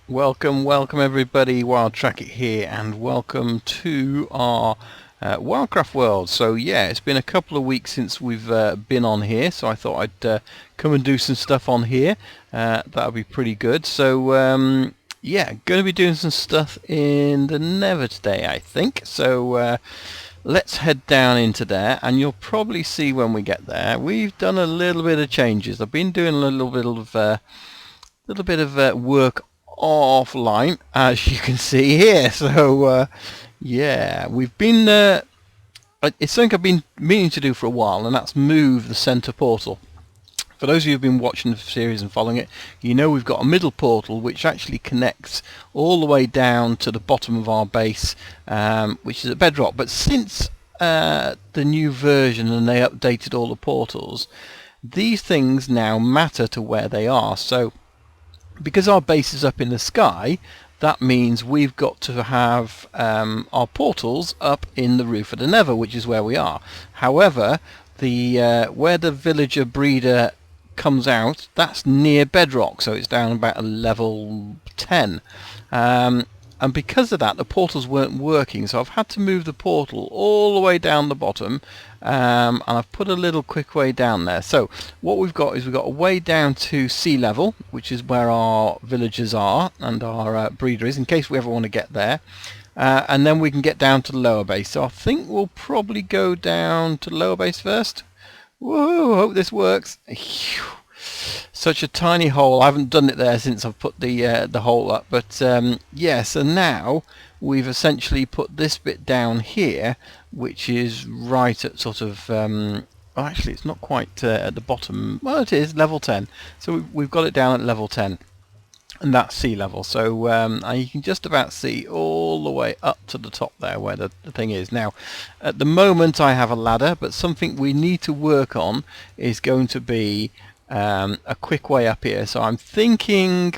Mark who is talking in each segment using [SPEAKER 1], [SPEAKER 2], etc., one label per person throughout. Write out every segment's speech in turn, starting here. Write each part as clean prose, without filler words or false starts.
[SPEAKER 1] Welcome everybody, Wildcraft here, and welcome to our Wildcraft world. So yeah, it's been a couple of weeks since we've been on here, so I thought I'd come and do some stuff on here. That'll be pretty good. So yeah, going to be doing some stuff in the Nether today, I think. So let's head down into there, and you'll probably see when we get there. We've done a little bit of changes. I've been doing a little bit of work offline, as you can see here. So yeah, we've been it's something I've been meaning to do for a while, and that's move the center portal. For those of you who've been watching the series and following it, you know we've got a middle portal which actually connects all the way down to the bottom of our base, which is at bedrock. But since the new version and they updated all the portals, these things now matter to where they are. So because our base is up in the sky, that means we've got to have our portals up in the roof of the Nether, which is where we are. However, the where the villager breeder comes out, that's near bedrock, so it's down about a level 10. And because of that, the portals weren't working, so I've had to move the portal all the way down the bottom, and I've put a little quick way down there. So what we've got is we've got a way down to sea level, which is where our villagers are and our breeder is, in case we ever want to get there. And then we can get down to the lower base. So I think we'll probably go down to the lower base first. Whoa, hope this works. Such a tiny hole. I haven't done it there since I've put the hole up, but yeah, so now we've essentially put this bit down here, which is right at sort of well, actually it's not quite at the bottom. Well, it is level 10, so we've got it down at level 10, and that's sea level. So you can just about see all the way up to the top there where the thing is. Now at the moment I have a ladder, but something we need to work on is going to be a quick way up here. So I'm thinking,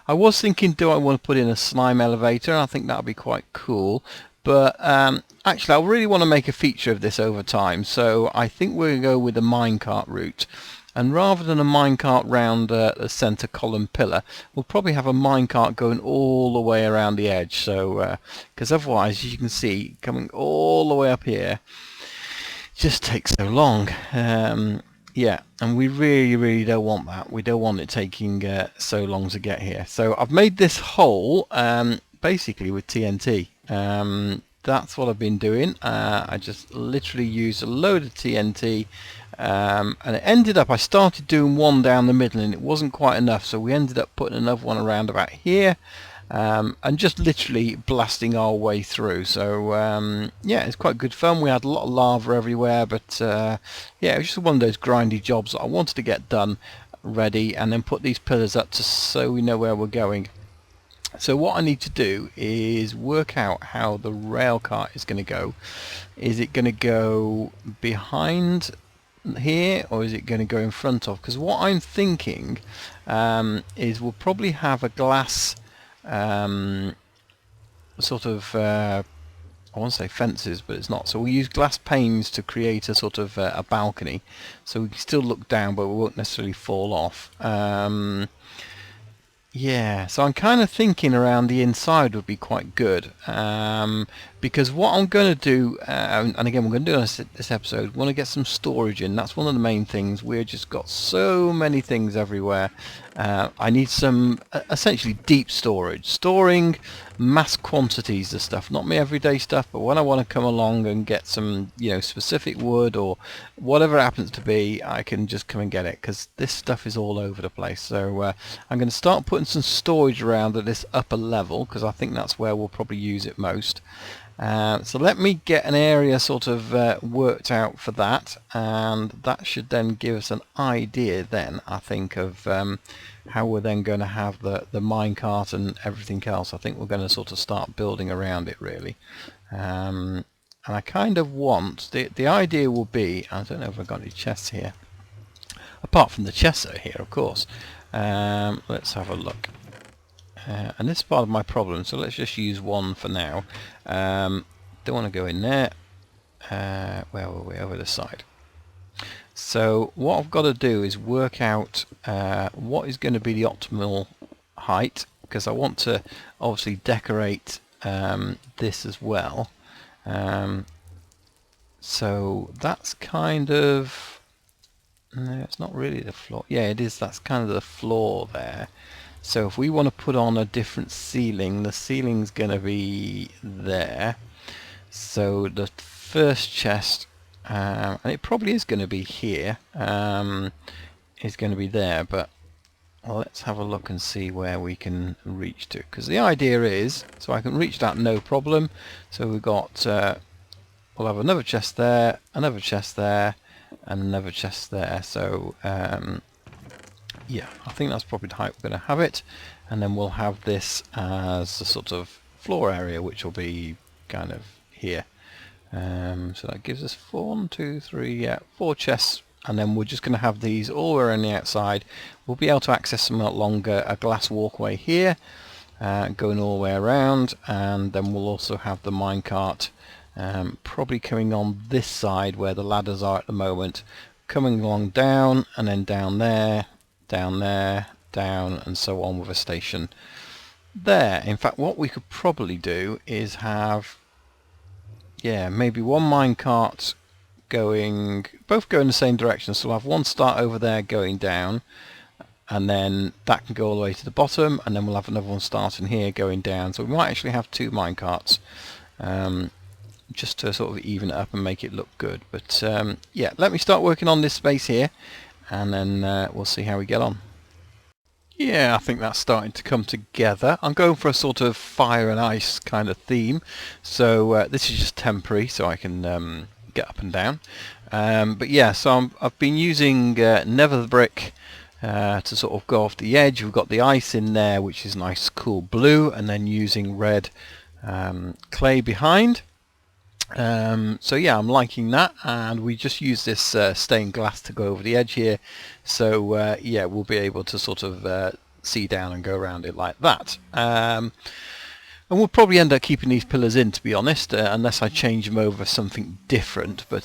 [SPEAKER 1] I was thinking, do I want to put in a slime elevator? I think that would be quite cool, but actually I really want to make a feature of this over time, so I think we're going to go with the minecart route. And rather than a minecart round the center column pillar, we'll probably have a minecart going all the way around the edge. So because otherwise, as you can see, coming all the way up here just takes so long. Yeah, and we really don't want that. We don't want it taking so long to get here. So I've made this hole basically with TNT. That's what I've been doing. I just literally used a load of TNT, and it ended up, I started doing one down the middle and it wasn't quite enough, so we ended up putting another one around about here. And just literally blasting our way through. So yeah, it's quite good fun. We had a lot of lava everywhere, but yeah, it was just one of those grindy jobs that I wanted to get done, ready, and then put these pillars up so we know where we're going. So what I need to do is work out how the rail cart is going to go. Is it going to go behind here, or is it going to go in front of? Because what I'm thinking is we'll probably have a glass sort of I want to say fences, but it's not. So we'll use glass panes to create a sort of a balcony, so we can still look down, but we won't necessarily fall off. Yeah, so I'm kind of thinking around the inside would be quite good, because what I'm going to do, and again we're going to do this episode, we want to get some storage in. That's one of the main things. We've just got so many things everywhere. I need some essentially deep storage, storing mass quantities of stuff, not my everyday stuff, but when I want to come along and get some, you know, specific wood or whatever it happens to be, I can just come and get it, because this stuff is all over the place. So I'm going to start putting some storage around at this upper level, because I think that's where we'll probably use it most. So let me get an area sort of worked out for that, and that should then give us an idea then, I think, of how we're then going to have the minecart and everything else. I think we're going to sort of start building around it, really. And I kind of want, the idea will be, I don't know if I've got any chests here, apart from the chests that are here, of course. Let's have a look. And this is part of my problem, so let's just use one for now. Don't want to go in there. Where were we? Over the side. So what I've got to do is work out what is going to be the optimal height because I want to obviously decorate this as well. So that's kind of, no, it's not really the floor. Yeah, it is. That's kind of the floor there. So if we want to put on a different ceiling, the ceiling's going to be there. So the first chest, and it probably is going to be here, is going to be there, but well, let's have a look and see where we can reach to, because the idea is, so I can reach that no problem. So we've got, we'll have another chest there, another chest there, and another chest there. So yeah, I think that's probably the height we're going to have it, and then we'll have this as a sort of floor area, which will be kind of here. So that gives us 4 chests, and then we're just going to have these all around the outside. We'll be able to access them along a glass walkway here, going all the way around, and then we'll also have the minecart probably coming on this side where the ladders are at the moment, coming along down, and then down there, down there, down, and so on, with a station there. In fact, what we could probably do is have, yeah, maybe one minecart going, both go in the same direction. So we'll have one start over there going down, and then that can go all the way to the bottom, and then we'll have another one starting here going down. So we might actually have 2 minecarts, just to sort of even it up and make it look good. But yeah, let me start working on this space here, and then we'll see how we get on. Yeah, I think that's starting to come together. I'm going for a sort of fire and ice kind of theme. So this is just temporary, so I can get up and down. But yeah, so I've been using Nether brick to sort of go off the edge. We've got the ice in there, which is nice, cool blue, and then using red clay behind. So yeah, I'm liking that, and we just use this stained glass to go over the edge here. So yeah, we'll be able to sort of see down and go around it like that. And we'll probably end up keeping these pillars in, to be honest, unless I change them over something different. But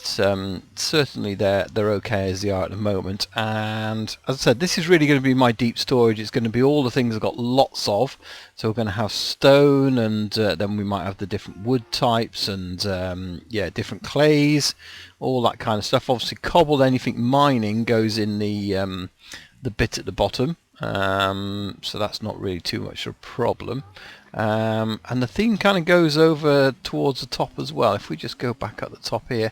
[SPEAKER 1] certainly they're okay as they are at the moment. And as I said, this is really going to be my deep storage. It's going to be all the things I've got lots of. So we're going to have stone, and then we might have the different wood types, and yeah, different clays, all that kind of stuff. Obviously, cobbled, anything mining goes in the bit at the bottom. So that's not really too much of a problem. And the theme kind of goes over towards the top as well. If we just go back at the top here,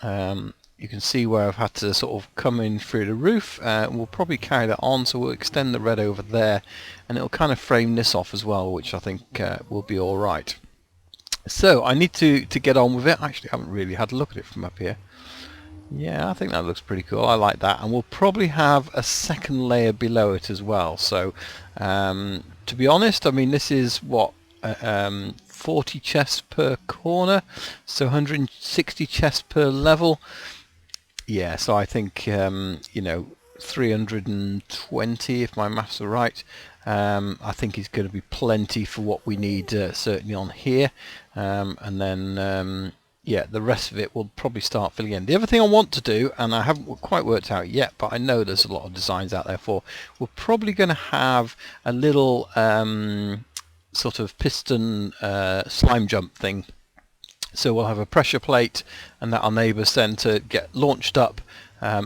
[SPEAKER 1] you can see where I've had to sort of come in through the roof. We'll probably carry that on, so we'll extend the red over there, and it'll kind of frame this off as well, which I think will be alright. So I need to get on with it. Actually, I haven't really had a look at it from up here. Yeah, I think that looks pretty cool. I like that. And we'll probably have a second layer below it as well. So to be honest, I mean, this is what 40 chests per corner, so 160 chests per level. Yeah, so I think you know, 320 if my maths are right. I think is going to be plenty for what we need, certainly on here, and then yeah, the rest of it will probably start filling in. The other thing I want to do, and I haven't quite worked out yet, but I know there's a lot of designs out there for, we're probably going to have a little sort of piston slime jump thing. So we'll have a pressure plate, and that enables then to get launched up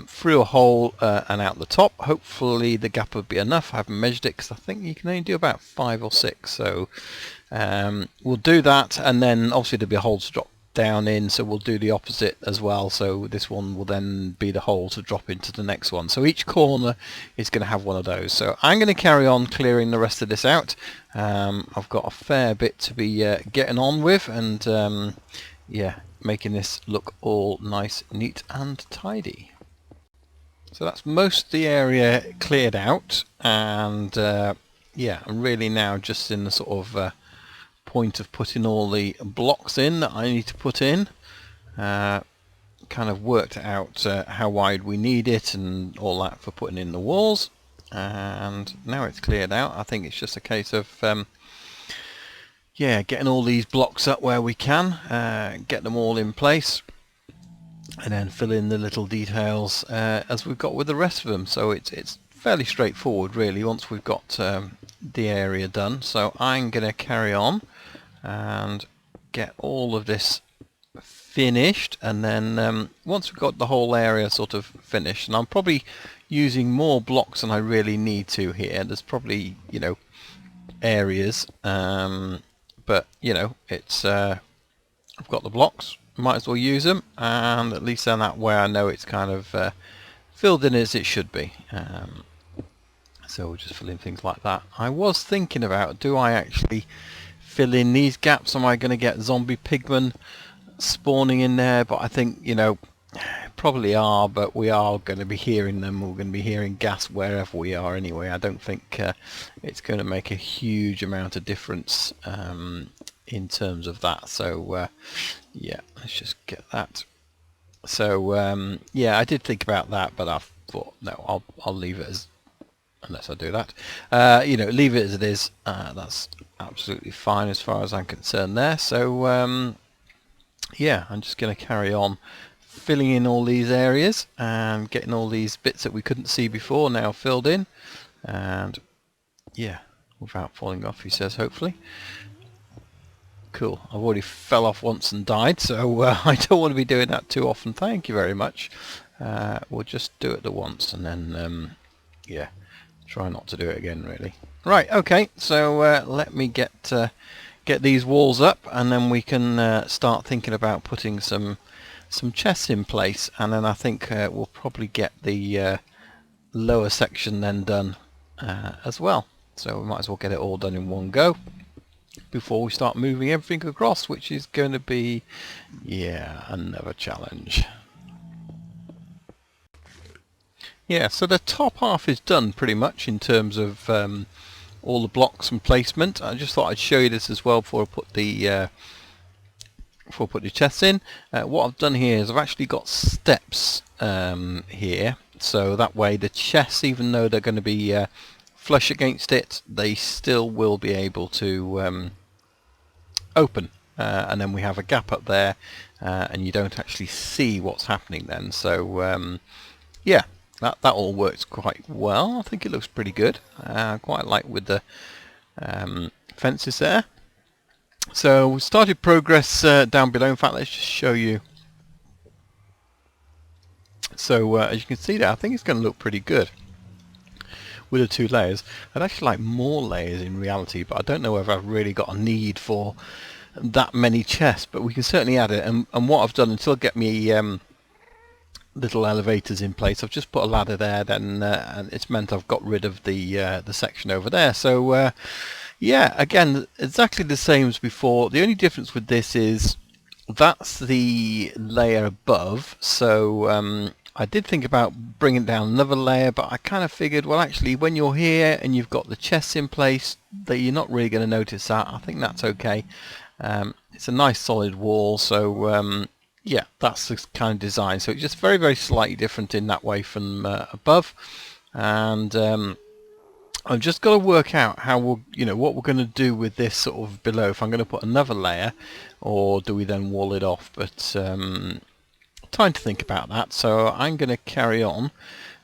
[SPEAKER 1] through a hole and out the top. Hopefully the gap will be enough. I haven't measured it because I think you can only do about 5 or 6. So we'll do that, and then obviously there'll be a hole to drop down in, so we'll do the opposite as well. So this one will then be the hole to drop into the next one. So each corner is going to have one of those. So I'm going to carry on clearing the rest of this out. I've got a fair bit to be getting on with, and yeah, making this look all nice, neat and tidy. So that's most of the area cleared out, and yeah, I'm really now just in the sort of point of putting all the blocks in that I need to put in. Kind of worked out how wide we need it and all that for putting in the walls, and now it's cleared out. I think it's just a case of yeah, getting all these blocks up where we can, get them all in place, and then fill in the little details as we've got with the rest of them. So it's fairly straightforward really once we've got the area done. So I'm going to carry on and get all of this finished, and then once we've got the whole area sort of finished, and I'm probably using more blocks than I really need to here. There's probably, you know, areas, but you know, it's I've got the blocks, might as well use them, and at least then that way I know it's kind of filled in as it should be. So we'll just fill in things like that. I was thinking about, do I actually fill in these gaps? Am I going to get zombie pigmen spawning in there? But I think, you know, probably are, but we are going to be hearing them. We're going to be hearing gas wherever we are anyway. I don't think it's going to make a huge amount of difference in terms of that. So yeah, let's just get that. So yeah, I did think about that, but I thought no, I'll leave it as, unless I do that, you know, leave it as it is. That's absolutely fine as far as I'm concerned there. So yeah, I'm just going to carry on filling in all these areas and getting all these bits that we couldn't see before now filled in, and yeah, without falling off, he says, hopefully. Cool. I've already fell off once and died, so I don't want to be doing that too often. Thank you very much. We'll just do it the once, and then yeah, try not to do it again really. Right, okay, so let me get these walls up, and then we can start thinking about putting some chests in place, and then I think we'll probably get the lower section then done as well. So we might as well get it all done in one go before we start moving everything across, which is going to be, yeah, another challenge. Yeah, so the top half is done pretty much in terms of all the blocks and placement. I just thought I'd show you this as well before I put the chests in. What I've done here is I've actually got steps here, so that way the chests, even though they're going to be flush against it, they still will be able to open, and then we have a gap up there, and you don't actually see what's happening then. So yeah, that all works quite well. I think it looks pretty good. Quite like with the fences there. So we started progress down below. In fact, let's just show you. So as you can see there, I think it's going to look pretty good with the 2 layers. I'd actually like more layers in reality, but I don't know whether I've really got a need for that many chests, but we can certainly add it. And what I've done, until I get me little elevators in place, I've just put a ladder there, then and it's meant I've got rid of the section over there. So yeah, again, exactly the same as before. The only difference with this is that's the layer above, so I did think about bringing down another layer, but I kind of figured, well, actually, when you're here and you've got the chests in place, that you're not really going to notice that. I think that's okay. It's a nice solid wall, so yeah, that's the kind of design. So it's just very, very slightly different in that way from above, and I've just got to work out how we'll, you know, what we're going to do with this sort of below. If I'm going to put another layer, or do we then wall it off? But time to think about that. So I'm going to carry on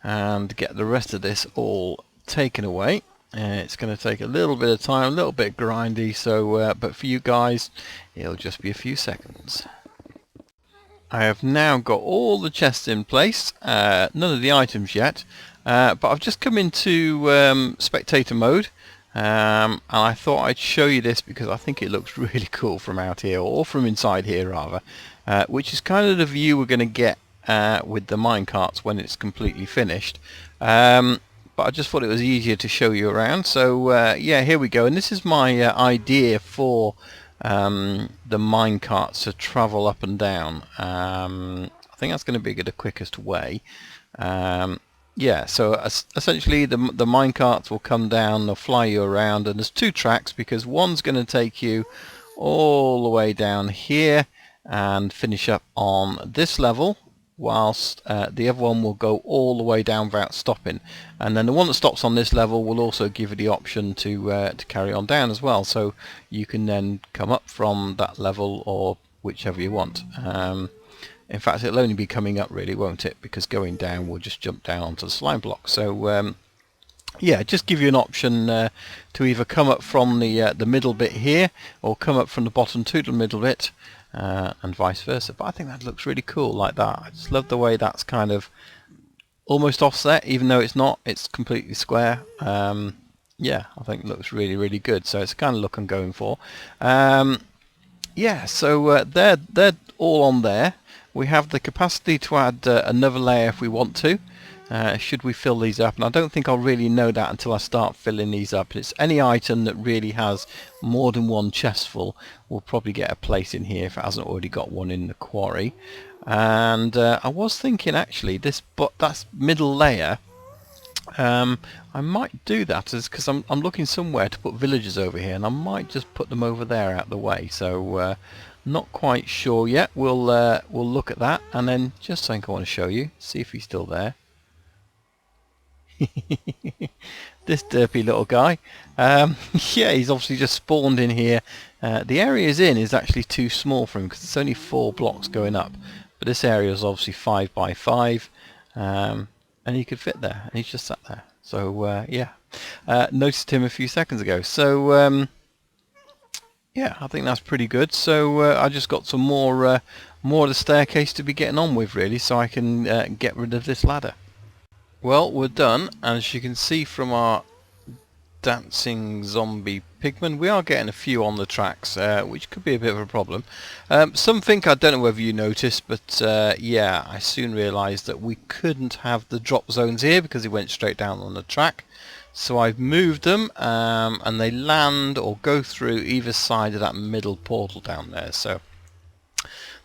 [SPEAKER 1] and get the rest of this all taken away. It's going to take a little bit of time, a little bit grindy. So, but for you guys, it'll just be a few seconds. I have now got all the chests in place. None of the items yet. But I've just come into spectator mode, and I thought I'd show you this because I think it looks really cool from out here, or from inside here rather, which is kind of the view we're going to get with the minecarts when it's completely finished. But I just thought it was easier to show you around. So yeah, here we go, and this is my idea for the minecarts to travel up and down. I think that's going to be the quickest way. Yeah, so essentially the minecarts will come down, they'll fly you around, and there's 2 tracks, because one's going to take you all the way down here and finish up on this level, whilst the other one will go all the way down without stopping. And then the one that stops on this level will also give you the option to carry on down as well, so you can then come up from that level or whichever you want. In fact, it'll only be coming up really, won't it? Because going down will just jump down onto the slime block. So yeah, just give you an option to either come up from the middle bit here, or come up from the bottom to the middle bit, and vice versa. But I think that looks really cool like that. I just love the way that's kind of almost offset, even though it's not. It's completely square. Yeah, I think it looks really, really good. So it's the kind of look I'm going for. Yeah, so they're all on there. We have the capacity to add another layer if we want to. Should we fill these up? And I don't think I'll really know that until I start filling these up. It's any item that really has more than one chest full will probably get a place in here if it hasn't already got one in the quarry. And I was thinking actually that's middle layer. I might do that because I'm looking somewhere to put villagers over here, and I might just put them over there out the way. So not quite sure yet. We'll look at that, and then just something I want to show you. See if he's still there. This derpy little guy. Yeah, he's obviously just spawned in here. The area he's in is actually too small for him because it's only 4 blocks going up, but this area is obviously 5 by 5, and he could fit there, and he's just sat there. So yeah, noticed him a few seconds ago. So yeah, I think that's pretty good. So I just got some more of the staircase to be getting on with, really, so I can get rid of this ladder. Well, we're done, and as you can see from our dancing zombie pigmen, we are getting a few on the tracks, which could be a bit of a problem. Something I don't know whether you noticed, but yeah, I soon realised that we couldn't have the drop zones here because he went straight down on the track. So I've moved them, and they land or go through either side of that middle portal down there. So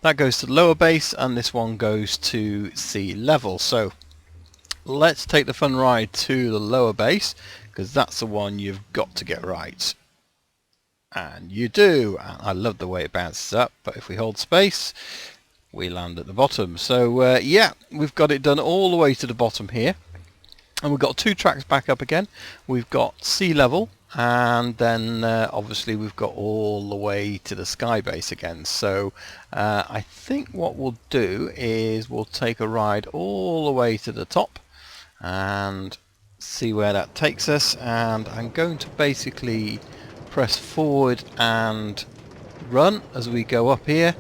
[SPEAKER 1] that goes to the lower base, and this one goes to sea level. So let's take the fun ride to the lower base, because that's the one you've got to get right. And you do. And I love the way it bounces up, but if we hold space, we land at the bottom. So yeah, we've got it done all the way to the bottom here. And we've got 2 tracks back up again. We've got sea level, and then obviously we've got all the way to the sky base again. So I think what we'll do is we'll take a ride all the way to the top and see where that takes us. And I'm going to basically press forward and run as we go up here.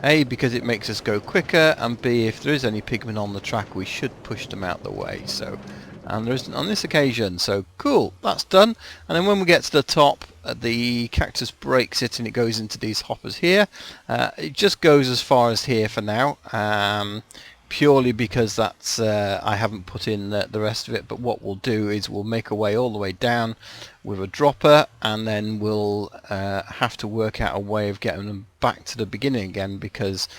[SPEAKER 1] A, because it makes us go quicker, and B, if there is any pigmen on the track, we should push them out the way. So, and there isn't on this occasion. So cool, that's done. And then when we get to the top, the cactus breaks it and it goes into these hoppers here. It just goes as far as here for now. Purely because that's I haven't put in the rest of it. But what we'll do is we'll make a way all the way down with a dropper, and then we'll have to work out a way of getting them back to the beginning again, because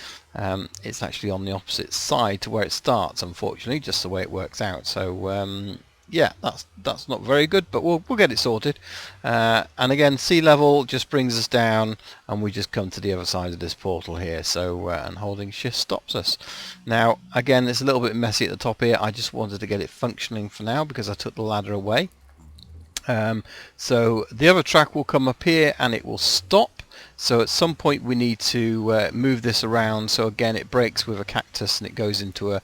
[SPEAKER 1] it's actually on the opposite side to where it starts, unfortunately, just the way it works out. So yeah, that's not very good, but we'll get it sorted. And again, sea level just brings us down, and we just come to the other side of this portal here. So and holding shift stops us. Now again, it's a little bit messy at the top here. I just wanted to get it functioning for now because I took the ladder away. So the other track will come up here and it will stop. So at some point we need to move this around. So again, it breaks with a cactus and it goes into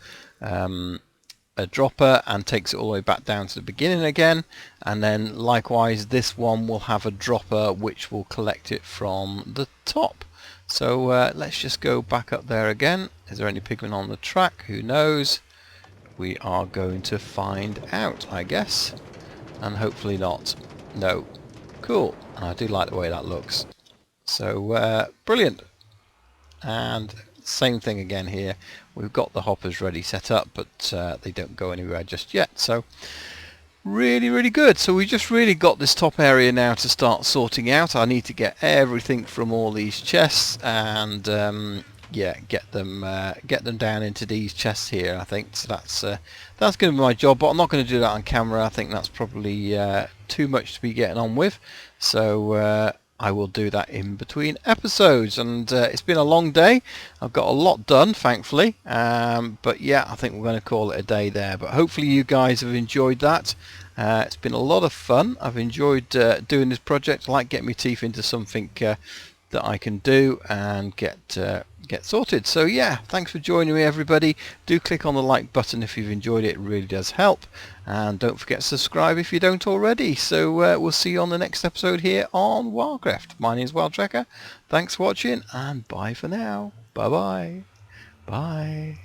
[SPEAKER 1] a dropper and takes it all the way back down to the beginning again. And then likewise, this one will have a dropper which will collect it from the top. So let's just go back up there again. Is there any pigmen on the track? Who knows? We are going to find out, I guess. And hopefully not. No. Cool. And I do like the way that looks. So brilliant. And same thing again here. We've got the hoppers ready set up, but they don't go anywhere just yet. So really, really good. So we just really got this top area now to start sorting out. I need to get everything from all these chests and yeah, get them down into these chests here, I think. So that's going to be my job, but I'm not going to do that on camera. I think that's probably too much to be getting on with. So I will do that in between episodes. And it's been a long day. I've got a lot done, thankfully. But yeah, I think we're going to call it a day there. But hopefully you guys have enjoyed that. It's been a lot of fun. I've enjoyed doing this project. I like getting my teeth into something that I can do and get get sorted. So yeah, thanks for joining me, everybody. Do click on the like button if you've enjoyed it. It really does help. And don't forget to subscribe if you don't already. So we'll see you on the next episode here on Wildcraft. My name is Wildtracker. Thanks for watching, and bye for now. Bye-bye. Bye.